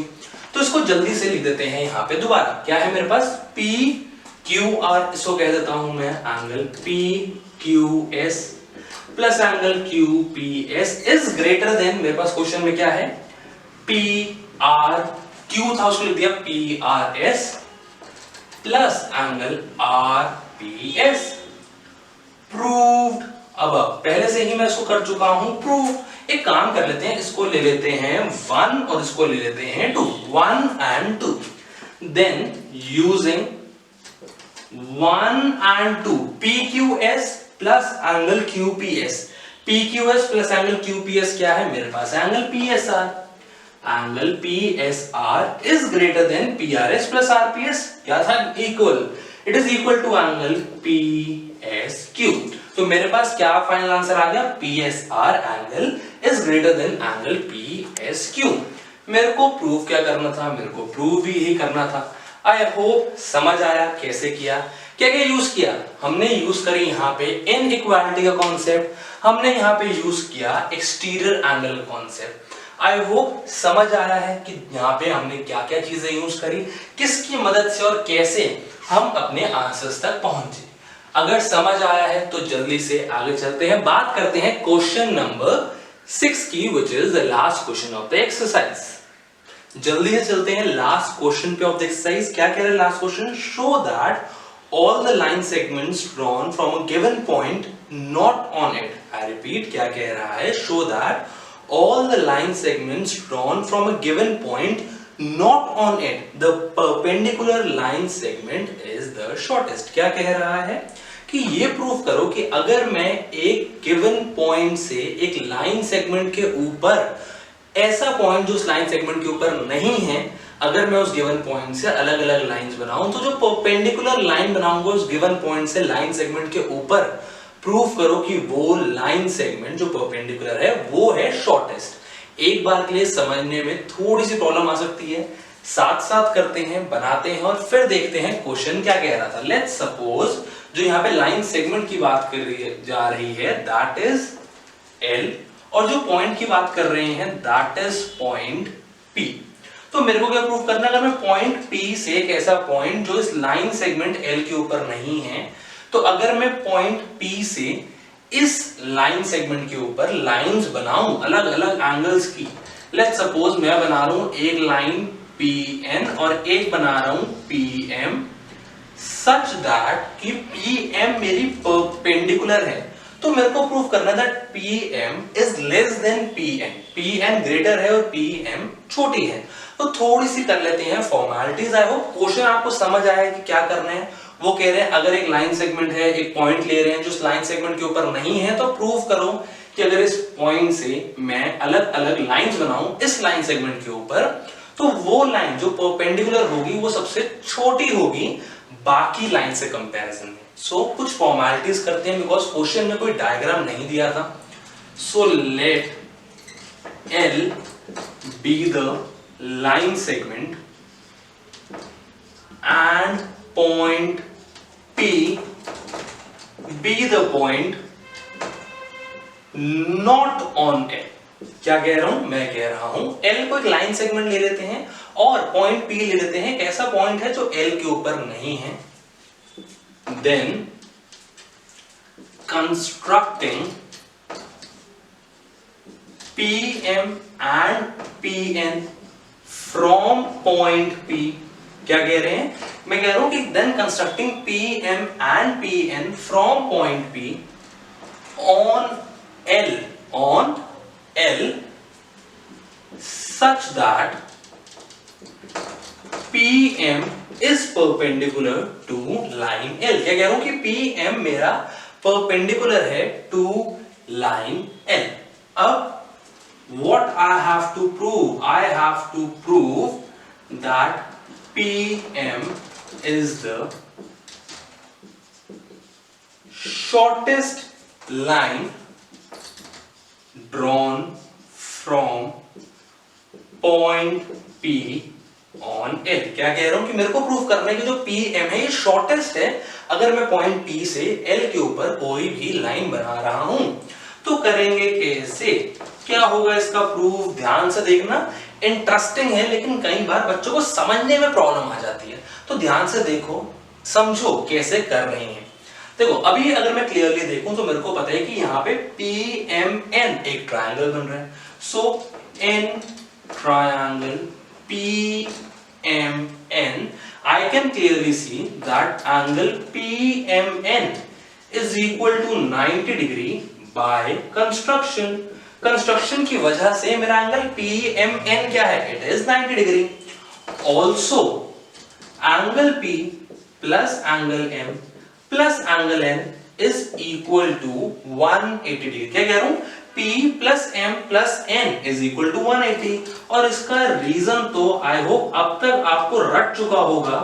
तो इसको जल्दी से लिख देते हैं यहां पे दोबारा। क्या है मेरे पास, PQR, इसको कह देता हूं मैं angle PQS plus angle QPS is greater then, मेरे पास क्वेश्चन में क्या है, PRQ था, उसको लिख दिया PRS plus angle RPS। Proved. अब पहले से ही मैं इसको कर चुका हूं प्रूव। एक काम कर लेते हैं, इसको ले लेते हैं 1 और इसको ले लेते हैं 2, 1 and 2। Then using 1 and 2, PQS plus angle QPS। PQS plus angle QPS क्या है, मेरे पास angle PSR। Angle PSR is greater than PRS plus RPS। क्या था, equal, it is equal to angle PSQ। तो मेरे पास क्या फाइनल आंसर आ गया, PSR angle is greater than angle PSQ। मेरे को प्रूव क्या करना था, मेरे को प्रूव भी यही करना था। आई होप समझ आया कैसे किया, क्या क्या यूज किया। हमने यूज करी यहाँ पे इनइक्वालिटी का कॉन्सेप्ट, हमने यहाँ पे यूज किया एक्सटीरियर एंगल का कॉन्सेप्ट। आई होप समझ आया है कि यहाँ पे हमने क्या क्या चीजें यूज करी, किसकी मदद से और कैसे हम अपने आंसर्स तक पहुंचे। अगर समझ आया है तो जल्दी से आगे चलते हैं, बात करते हैं क्वेश्चन नंबर 6 की, which is the last question of the exercise. जल्दी से चलते हैं लास्ट क्वेश्चन पे ऑफ द एक्सरसाइज। क्या कह रहा है last question, show that all the line segments drawn from a given point not on it। I repeat, क्या कह रहा है, show that all the line segments drawn from a given point not on it, the perpendicular line segment is the shortest। क्या कह रहा है कि ये प्रूव करो कि अगर मैं एक गिवन पॉइंट से एक लाइन सेगमेंट के ऊपर ऐसा पॉइंट जो उस लाइन सेगमेंट के ऊपर नहीं है, अगर मैं उस गिवन पॉइंट से अलग अलग लाइंस बनाऊं तो जो परपेंडिकुलर लाइन बनाऊंगा उस गिवन पॉइंट से लाइन सेगमेंट के ऊपर, प्रूव करो कि वो लाइन सेगमेंट जो परपेंडिकुलर है वो है शॉर्टेस्ट। एक बार के लिए समझने में थोड़ी सी प्रॉब्लम आ सकती है, साथ साथ करते हैं, बनाते हैं और फिर देखते हैं क्वेश्चन क्या कह रहा था। लेट्स सपोज जो यहाँ पे लाइन सेगमेंट की बात कर रही है जा रही है दैट इज L, और जो पॉइंट की बात कर रहे हैं दैट इज पॉइंट P। तो मेरे को क्या प्रूव करना है, अगर मैं पॉइंट P से एक ऐसा पॉइंट जो इस लाइन सेगमेंट L के ऊपर नहीं है, तो अगर मैं पॉइंट P से इस लाइन सेगमेंट के ऊपर लाइंस बनाऊं अलग अलग एंगल्स की, लेट्स सपोज मैं बना रहा हूं एक लाइन PN और एक बना रहा हूं PM, सच दैट कि PM मेरी परपेंडिकुलर है, तो मेरे को प्रूव करना है that PM is less than PN, PN greater है और PM छोटी है। तो थोड़ी सी कर लेते हैं फॉर्मेलिटीज। आई होप क्वेश्चन आपको समझ आया कि क्या करना है। वो कह रहे हैं अगर एक लाइन सेगमेंट है, एक पॉइंट ले रहे हैं जो इस लाइन सेगमेंट के ऊपर नहीं है, तो प्रूव करो कि अगर इस पॉइंट से मैं अलग अलग लाइंस बनाऊं इस लाइन सेगमेंट के ऊपर, तो वो लाइन जो परपेंडिकुलर होगी वो सबसे छोटी होगी बाकी लाइन से कंपैरिजन में। सो कुछ फॉर्मेलिटीज करते हैं, बिकॉज क्वेश्चन में कोई डायग्राम नहीं दिया था। So let L be the line segment and point P be the point not on L। क्या कह रहा हूं, मैं कह रहा हूं L को एक लाइन सेगमेंट ले लेते हैं और पॉइंट P ले लेते हैं, ऐसा पॉइंट है जो L के ऊपर नहीं है। Then constructing PM and PN from point P, क्या कह रहे हैं, मैं कह रहा हूं कि then constructing PM and PN from point P on L such that PM is perpendicular to line L। क्या कह रहा हूं कि PM मेरा perpendicular है to line L। अब what I have to prove? I have to prove that PM is the shortest line drawn from point P on L। क्या कह रहा हूं कि मेरे को प्रूव करना है कि जो PM है ये शॉर्टेस्ट है अगर मैं पॉइंट P से L के ऊपर कोई भी लाइन बना रहा हूं। तो करेंगे कैसे, क्या होगा इसका प्रूफ, ध्यान से देखना, इंटरेस्टिंग है लेकिन कई बार बच्चों को समझने में प्रॉब्लम आ जाती है, तो ध्यान से देखो समझो कैसे कर रही हैं। देखो अभी अगर मैं क्लियरली देखूं तो मेरे को पता है कि यहाँ पे PMN एक ट्रायंगल बन रहा है। So in triangle PMN I can clearly see that angle PMN is equal to 90 degree by construction। Construction की वजह से मेरा एंगल PMN क्या है, it is 90 degree. Also angle P plus angle M plus angle N is equal to 180 degree. क्या कह रहा हूं, P plus M plus N is equal to 180। और इसका रीजन तो आई होप अब तक आपको रट चुका होगा,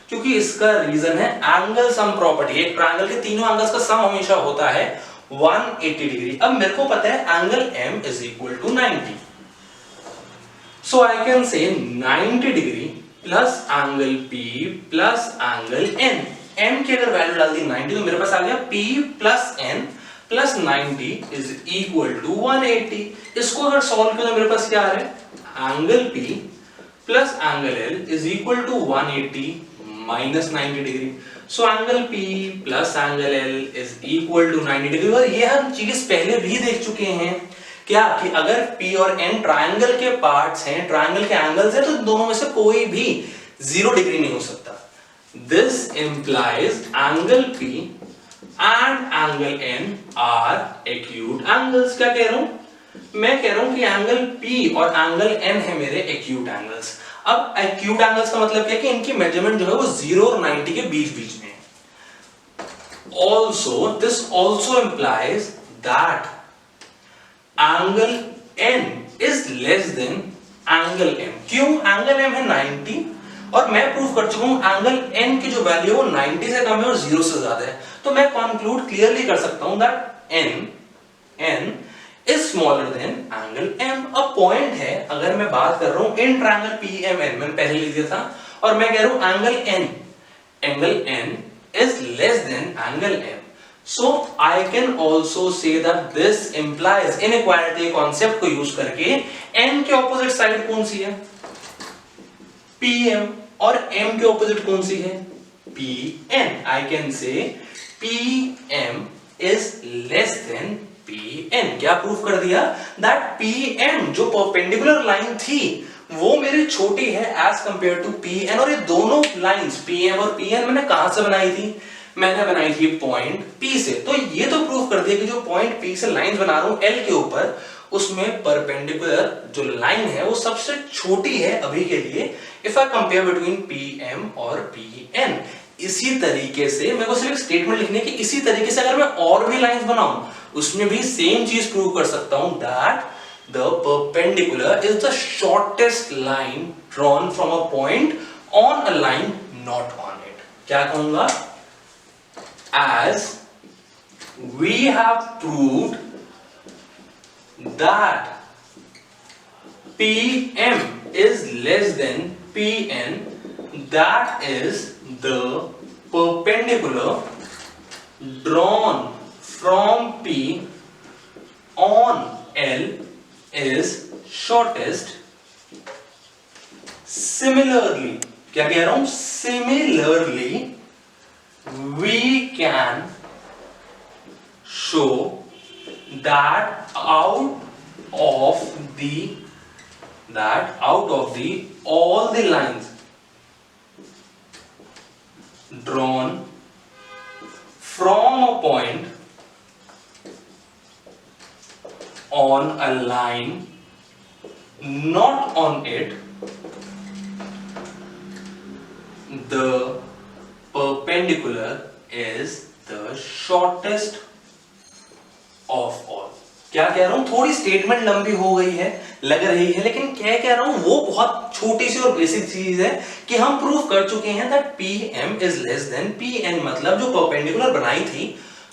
क्योंकि इसका रीजन है एंगल सम प्रॉपर्टी। एक ट्रायंगल के तीनों एंगल्स का सम हमेशा होता है 180 डिग्री। अब मेरे को पता है angle M is equal to 90, so I can say 90 degree plus angle P plus angle N। M की अगर वैल्यू डाल दी 90 तो मेरे पास आ गया P plus N plus 90 is equal to 180। इसको अगर सॉल्व किया तो मेरे पास क्या आ रहा है, angle P plus angle L is equal to 180 minus 90 degree. So angle P plus angle L is equal to 90 degree. और ये हम चीज पहले भी देख चुके हैं, क्या कि अगर P और N ट्रायंगल के पार्ट्स हैं, ट्रायंगल के एंगल्स हैं, तो दोनों में से कोई भी 0 डिग्री नहीं हो सकता। This implies angle P and angle N are acute angles. क्या कह रहा हूं, मैं कह रहा हूं कि एंगल P और एंगल N है मेरे एक्यूट एंगल्स। अब एक्यूट एंगल्स का मतलब क्या है कि इनकी मेजरमेंट जो है वो 0 और 90 के बीच बीच में है। Also this also implies that angle N is less than angle m। क्यों? एंगल m है 90 और मैं प्रूव कर चुका हूं एंगल n की जो वैल्यू है वो 90 से कम है और 0 से ज्यादा है, तो मैं कंक्लूड क्लियरली कर सकता हूं that n is smaller than angle m। अब पॉइंट है, अगर मैं बात कर रहा हूं इन ट्रायंगल PMN, मैंने पहले लिख दिया था, और मैं कह रहा हूं angle n is less than angle m, so I can also say that this implies inequality concept को यूज करके n के ऑपोजिट साइड कौन सी है? pm, और m के ऑपोजिट कौन सी है? pn। I can say pm is less than pn। क्या प्रूफ कर दिया? दैट pm जो परपेंडिकुलर लाइन थी वो मेरी छोटी है एज कंपेयर टू pn, और ये दोनों लाइंस pm और pn मैंने कहां से बनाई थी? मैंने बनाई थी पॉइंट p से। तो ये तो प्रूफ कर दिया कि जो पॉइंट p से लाइन बना रहा हूं l के ऊपर, उसमें परपेंडिकुलर जो लाइन है वो सबसे छोटी है अभी के लिए, if I compare between pm और pn। इसी तरीके से मेरे को सिर्फ एक स्टेटमेंट लिखने की, इसी तरीके से अगर मैं और भी लाइंस बनाऊं उसमें भी सेम चीज प्रूव कर सकता हूं that the perpendicular is the shortest line drawn from a point on a line not on it। क्या कहूंगा? As we have proved that PM is less than PN, that is the perpendicular drawn from P on L is shortest। Similarly, क्या कह रहा हूं? Similarly, we can show that out of the all the lines drawn from a point on a line not on it, the perpendicular is the shortest of all। क्या कह रहा हूं? थोड़ी statement लंबी हो गई है लग रही है, लेकिन क्या कह रहा हूं वो बहुत छोटी सी और बेसिक चीज है कि हम प्रूफ कर चुके हैं that PM is less than PN। मतलब जो परपेंडिकुलर बनाई थी,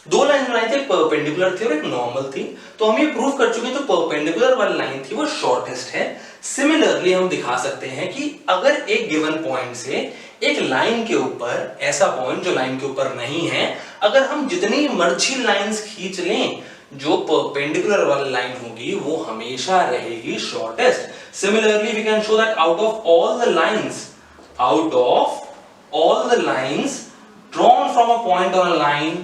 दो लाइन बनाई थी, एक परपेंडिकुलर थी और एक नॉर्मल थी, तो हम ये प्रूफ कर चुके हैं जो परपेंडिकुलर वाली लाइन थी वो शॉर्टेस्ट है। सिमिलरली हम दिखा सकते हैं कि अगर एक गिवन पॉइंट से एक लाइन के ऊपर, ऐसा पॉइंट जो लाइन के ऊपर नहीं है, अगर हम जितनी मर्जी लाइंस खींच लें, जो परपेंडिकुलर वाली लाइन होगी वो हमेशा रहेगी shortest. Similarly we can show that out of all the lines drawn from a point on a line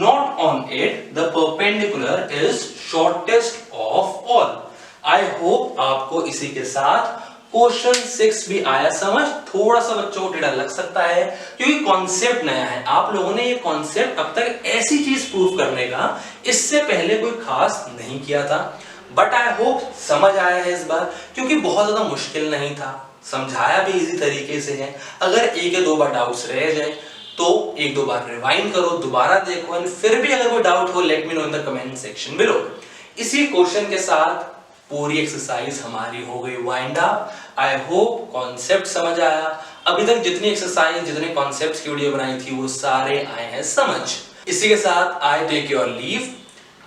not on it, the perpendicular is shortest of all। I hope आपको इसी के साथ question 6 भी आया समझ। थोड़ा सा बच्चों को टेढ़ा लग सकता है क्योंकि कॉन्सेप्ट नया है। आप लोगों ने ये कॉन्सेप्ट अब तक ऐसी चीज प्रूव करने का इससे पहले कोई खास नहीं किया था, बट आई होप समझ आया है इस बार, क्योंकि बहुत ज्यादा मुश्किल नहीं था, समझाया भी इजी तरीके से है। अगर एक या दो बार डाउट्स रह जाए तो एक दो बार रिवाइंड करो, दोबारा देखो, एंड फिर भी अगर कोई डाउट हो let me know in the comment section below. इसी क्वेश्चन के साथ पूरी एक्सरसाइज हमारी हो गई wind up. I hope concept समझ आया। अभी तक जितनी एक्सरसाइज, जितने कॉन्सेप्ट्स की वीडियो बनाई थी वो सारे आए हैं समझ। इसी के साथ आई टेक योर लीव।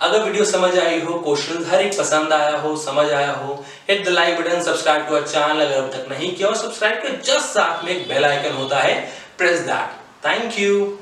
अगर वीडियो समझ आई हो, क्वेश्चन हर एक पसंद आया हो, समझ आया हो, hit the like button, subscribe to our channel अगर अभी तक नहीं किया, और सब्सक्राइब के जस्ट साथ में एक बेल आइकन होता है, प्रेस दैट। Thank you.